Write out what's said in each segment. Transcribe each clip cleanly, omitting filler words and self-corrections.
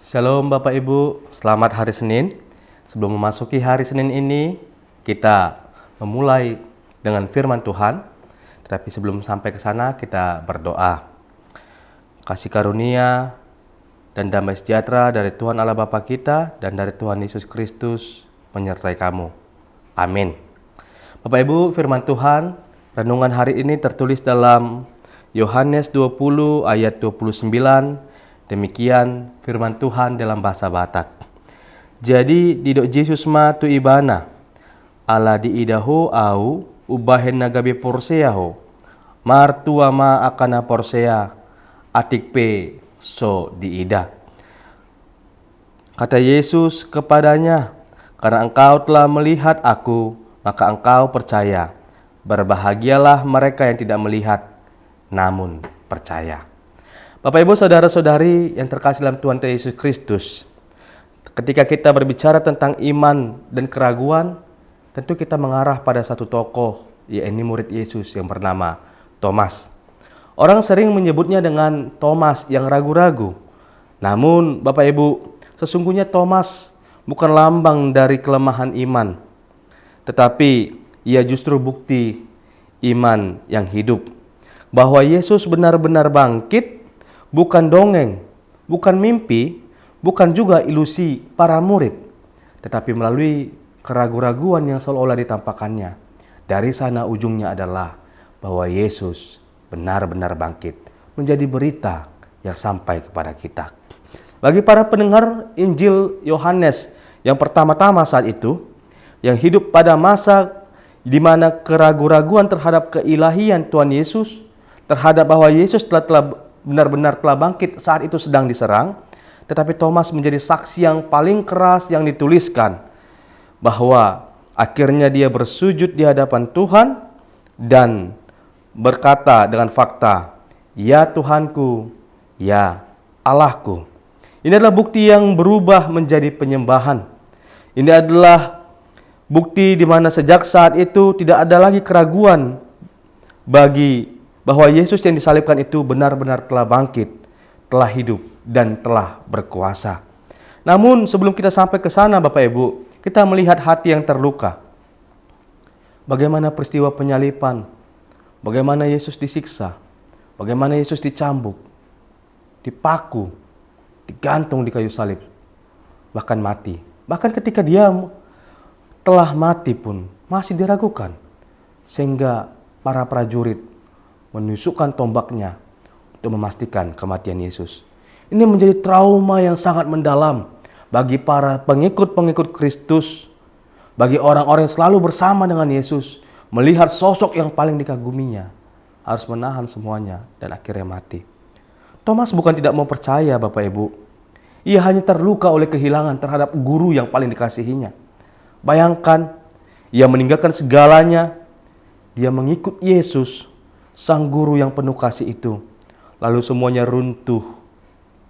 Shalom Bapak Ibu, selamat hari Senin. Sebelum memasuki hari Senin ini, kita memulai dengan firman Tuhan. Tetapi sebelum sampai ke sana, kita berdoa. Kasih karunia dan damai sejahtera dari Tuhan Allah Bapa kita dan dari Tuhan Yesus Kristus menyertai kamu. Amin. Bapak Ibu, firman Tuhan, renungan hari ini tertulis dalam Yohanes 20 ayat 29. Demikian firman Tuhan dalam bahasa Batak. Jadi didok Jesus ma tu ibana, ala di idaho au ubahen nagabe porseaho, martua ma akana porsea, atik pe so di ida. Kata Yesus kepadanya, karena engkau telah melihat aku, maka engkau percaya. Berbahagialah mereka yang tidak melihat, namun percaya. Bapak Ibu saudara-saudari yang terkasih dalam Tuhan Yesus Kristus, ketika kita berbicara tentang iman dan keraguan, tentu kita mengarah pada satu tokoh, yaitu murid Yesus yang bernama Thomas. Orang sering menyebutnya dengan Thomas yang ragu-ragu. Namun Bapak Ibu, sesungguhnya Thomas bukan lambang dari kelemahan iman, tetapi ia justru bukti iman yang hidup. Bahwa Yesus benar-benar bangkit, bukan dongeng, bukan mimpi, bukan juga ilusi para murid, tetapi melalui keraguan-raguan yang seolah-olah ditampakkannya. Dari sana ujungnya adalah bahwa Yesus benar-benar bangkit, menjadi berita yang sampai kepada kita. Bagi para pendengar Injil Yohanes yang pertama-tama saat itu, yang hidup pada masa di mana keraguan-raguan terhadap keilahian Tuhan Yesus, terhadap bahwa Yesus benar-benar telah bangkit saat itu sedang diserang, tetapi Thomas menjadi saksi yang paling keras yang dituliskan, bahwa akhirnya dia bersujud di hadapan Tuhan dan berkata dengan fakta, "Ya Tuhanku, ya Allahku." Ini adalah bukti yang berubah menjadi penyembahan. Ini adalah bukti di mana sejak saat itu tidak ada lagi keraguan bagi bahwa Yesus yang disalibkan itu benar-benar telah bangkit, telah hidup, dan telah berkuasa. Namun sebelum kita sampai ke sana Bapak Ibu, kita melihat hati yang terluka. Bagaimana peristiwa penyalipan, bagaimana Yesus disiksa, bagaimana Yesus dicambuk, dipaku, digantung di kayu salib, bahkan mati. Bahkan ketika dia telah mati pun masih diragukan, sehingga para prajurit menusukkan tombaknya untuk memastikan kematian Yesus. Ini menjadi trauma yang sangat mendalam bagi para pengikut-pengikut Kristus, bagi orang-orang yang selalu bersama dengan Yesus, melihat sosok yang paling dikaguminya, harus menahan semuanya dan akhirnya mati. Thomas bukan tidak mau percaya Bapak Ibu. Ia hanya terluka oleh kehilangan terhadap guru yang paling dikasihinya. Bayangkan, ia meninggalkan segalanya, dia mengikut Yesus, sang guru yang penuh kasih itu, lalu semuanya runtuh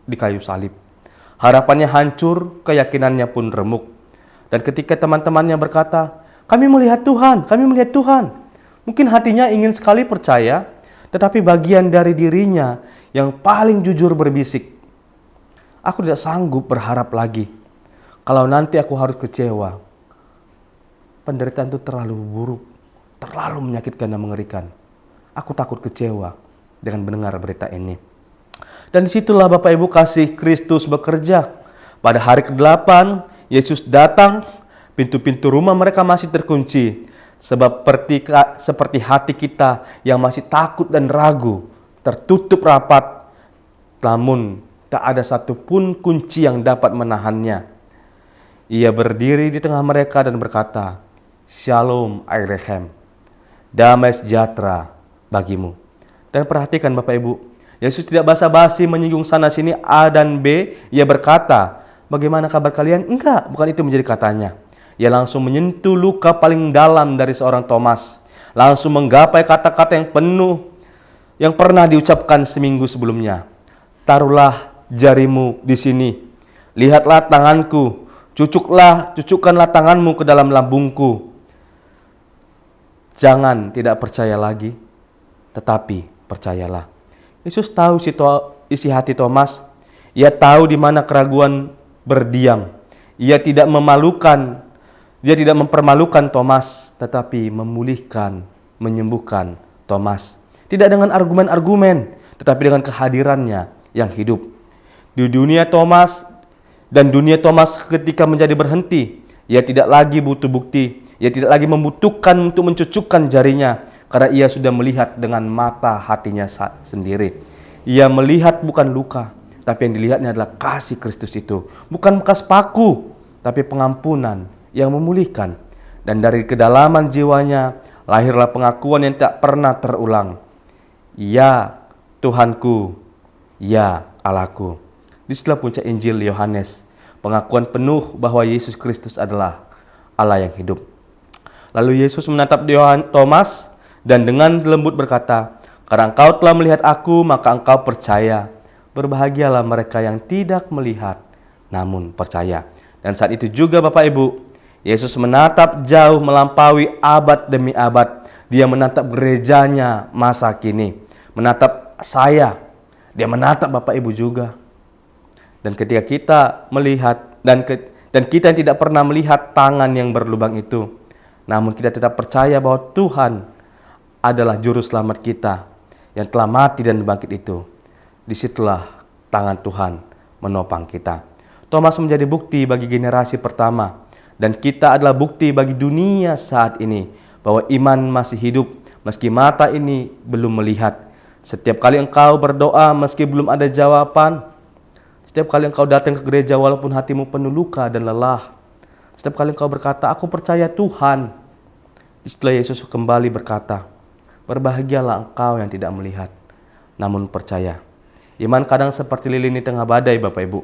di kayu salib. Harapannya hancur, keyakinannya pun remuk. Dan ketika teman-temannya berkata, "Kami melihat Tuhan, kami melihat Tuhan." Mungkin hatinya ingin sekali percaya, tetapi bagian dari dirinya yang paling jujur berbisik, "Aku tidak sanggup berharap lagi. Kalau nanti aku harus kecewa. Penderitaan itu terlalu buruk, terlalu menyakitkan dan mengerikan. Aku takut kecewa dengan mendengar berita ini." Dan disitulah Bapak Ibu kasih Kristus bekerja. Pada hari ke-8, Yesus datang, pintu-pintu rumah mereka masih terkunci. Sebab seperti hati kita yang masih takut dan ragu, tertutup rapat, namun tak ada satupun kunci yang dapat menahannya. Ia berdiri di tengah mereka dan berkata, "Shalom Aleichem, damai sejahtera bagimu." Dan perhatikan Bapak Ibu, Yesus tidak basa-basi menyinggung sana sini A dan B. Ia berkata, "Bagaimana kabar kalian?" Enggak, bukan itu menjadi katanya. Ia langsung menyentuh luka paling dalam dari seorang Thomas, langsung menggapai kata-kata yang pernah diucapkan seminggu sebelumnya. "Taruhlah jarimu di sini, lihatlah tanganku, cucukkanlah tanganmu ke dalam lambungku. Jangan tidak percaya lagi, tetapi percayalah." Yesus tahu isi hati Thomas. Ia tahu di mana keraguan berdiam. Ia tidak mempermalukan Thomas, tetapi memulihkan, menyembuhkan Thomas. Tidak dengan argumen-argumen, tetapi dengan kehadirannya yang hidup. Di dunia Thomas ketika menjadi berhenti, ia tidak lagi butuh bukti, ia tidak lagi membutuhkan untuk mencucukkan jarinya, karena ia sudah melihat dengan mata hatinya sendiri. Ia melihat bukan luka, tapi yang dilihatnya adalah kasih Kristus itu. Bukan bekas paku, tapi pengampunan yang memulihkan. Dan dari kedalaman jiwanya lahirlah pengakuan yang tak pernah terulang. Ya Tuhanku, ya Allahku. Disitulah puncak Injil Yohanes, pengakuan penuh bahwa Yesus Kristus adalah Allah yang hidup. Lalu Yesus menatap Thomas dan dengan lembut berkata, "Karena engkau telah melihat aku, maka engkau percaya. Berbahagialah mereka yang tidak melihat, namun percaya." Dan saat itu juga Bapak Ibu, Yesus menatap jauh melampaui abad demi abad. Dia menatap gerejanya masa kini, menatap saya, dia menatap Bapak Ibu juga. Dan ketika kita melihat dan kita yang tidak pernah melihat tangan yang berlubang itu, namun kita tetap percaya bahwa Tuhan adalah juru selamat kita yang telah mati dan bangkit itu. Disitulah tangan Tuhan menopang kita. Thomas menjadi bukti bagi generasi pertama, dan kita adalah bukti bagi dunia saat ini bahwa iman masih hidup meski mata ini belum melihat. Setiap kali engkau berdoa meski belum ada jawaban, setiap kali engkau datang ke gereja walaupun hatimu penuh luka dan lelah, setiap kali engkau berkata, "Aku percaya Tuhan," setelah Yesus kembali berkata, "Berbahagialah engkau yang tidak melihat, namun percaya." Iman kadang seperti lilin di tengah badai, Bapak Ibu.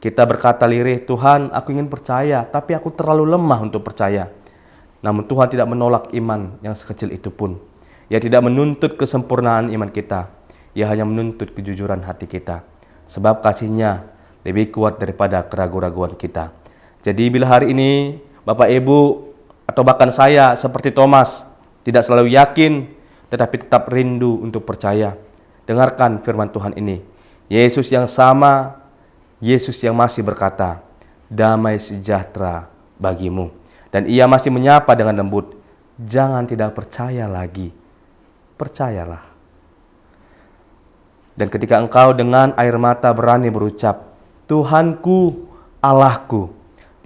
Kita berkata lirih, "Tuhan, aku ingin percaya, tapi aku terlalu lemah untuk percaya." Namun Tuhan tidak menolak iman yang sekecil itu pun. Ia tidak menuntut kesempurnaan iman kita. Ia hanya menuntut kejujuran hati kita. Sebab kasih-Nya lebih kuat daripada keraguan-raguan kita. Jadi bila hari ini Bapak Ibu atau bahkan saya seperti Thomas tidak selalu yakin, tetapi tetap rindu untuk percaya, dengarkan firman Tuhan ini. Yesus yang sama, Yesus yang masih berkata, "Damai sejahtera bagimu." Dan ia masih menyapa dengan lembut, "Jangan tidak percaya lagi, percayalah." Dan ketika engkau dengan air mata berani berucap, "Tuhanku, Allahku,"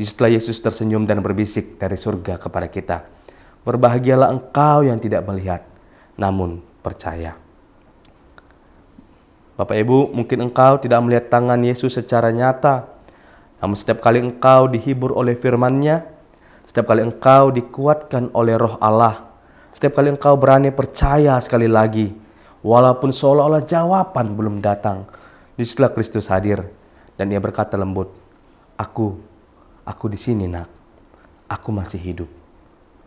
disitulah Yesus tersenyum dan berbisik dari surga kepada kita, "Berbahagialah engkau yang tidak melihat, namun percaya." Bapak Ibu, mungkin engkau tidak melihat tangan Yesus secara nyata, namun setiap kali engkau dihibur oleh firman-Nya, setiap kali engkau dikuatkan oleh Roh Allah, setiap kali engkau berani percaya sekali lagi, walaupun seolah-olah jawaban belum datang, disitulah Kristus hadir dan Ia berkata lembut, Aku di sini nak, aku masih hidup,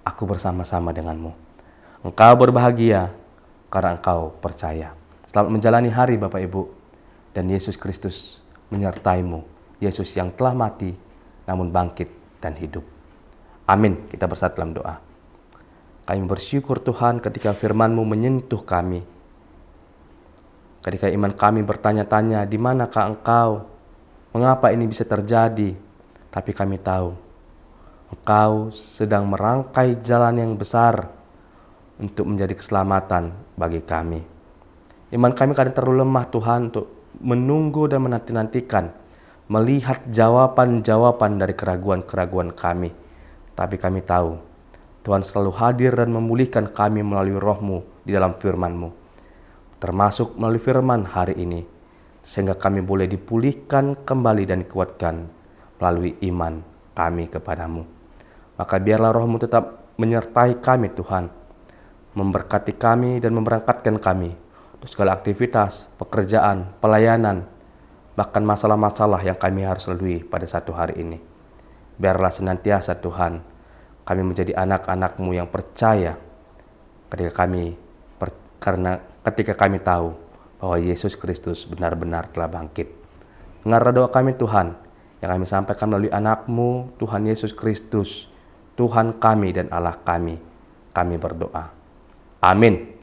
aku bersama-sama denganmu." Engkau berbahagia karena engkau percaya. Selamat menjalani hari Bapak Ibu, dan Yesus Kristus menyertaimu. Yesus yang telah mati namun bangkit dan hidup. Amin. Kita bersatu dalam doa. Kami bersyukur Tuhan ketika firman-Mu menyentuh kami. Ketika iman kami bertanya-tanya, di manakah Engkau? Mengapa ini bisa terjadi? Tapi kami tahu Engkau sedang merangkai jalan yang besar untuk menjadi keselamatan bagi kami. Iman kami kadang terlalu lemah Tuhan untuk menunggu dan menanti-nantikan, melihat jawaban-jawaban dari keraguan-keraguan kami. Tapi kami tahu Tuhan selalu hadir dan memulihkan kami melalui Roh-Mu di dalam firman-Mu, termasuk melalui firman hari ini, sehingga kami boleh dipulihkan kembali dan dikuatkan melalui iman kami kepadamu. Maka biarlah Roh-Mu tetap menyertai kami Tuhan, memberkati kami dan memberangkatkan kami untuk segala aktivitas, pekerjaan, pelayanan, bahkan masalah-masalah yang kami harus lalui pada satu hari ini. Biarlah senantiasa Tuhan, kami menjadi anak-anak-Mu yang percaya ketika kami tahu bahwa Yesus Kristus benar-benar telah bangkit. Dengarlah doa kami Tuhan, yang kami sampaikan melalui anak-Mu, Tuhan Yesus Kristus, Tuhan kami dan Allah kami. Kami berdoa. Amin.